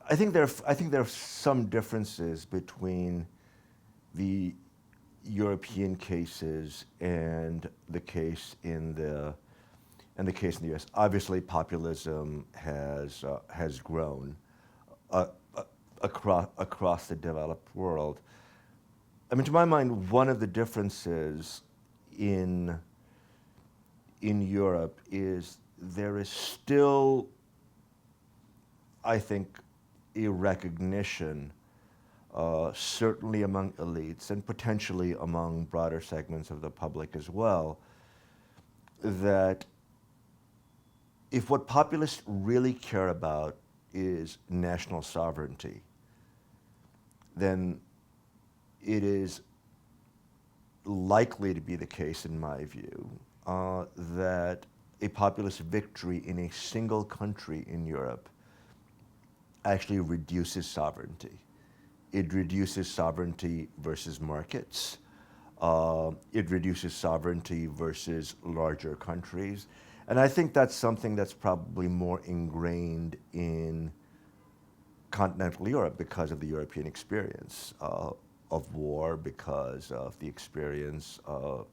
I think there are some differences between the European cases and the case in the U.S. Obviously, populism has grown across the developed world. I mean, to my mind, one of the differences in Europe is there is still, I think, a recognition, certainly among elites and potentially among broader segments of the public as well, that if what populists really care about is national sovereignty, then it is likely to be the case, in my view, that a populist victory in a single country in Europe actually reduces sovereignty. It reduces sovereignty versus markets. It reduces sovereignty versus larger countries. And I think that's something that's probably more ingrained in continental Europe because of the European experience of war, because of the experience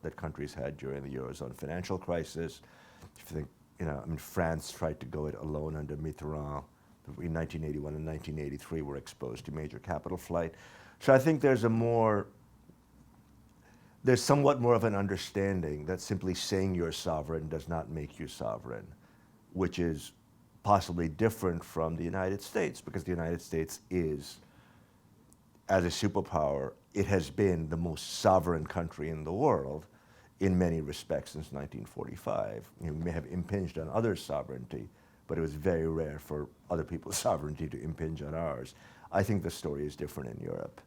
that countries had during the Eurozone financial crisis. If you think, I mean, France tried to go it alone under Mitterrand. In 1981 and 1983 were exposed to major capital flight. So I think there's somewhat more of an understanding that simply saying you're sovereign does not make you sovereign, which is possibly different from the United States, because the United States is, as a superpower, it has been the most sovereign country in the world in many respects since 1945. We may have impinged on others' sovereignty, but it was very rare for other people's sovereignty to impinge on ours. I think the story is different in Europe.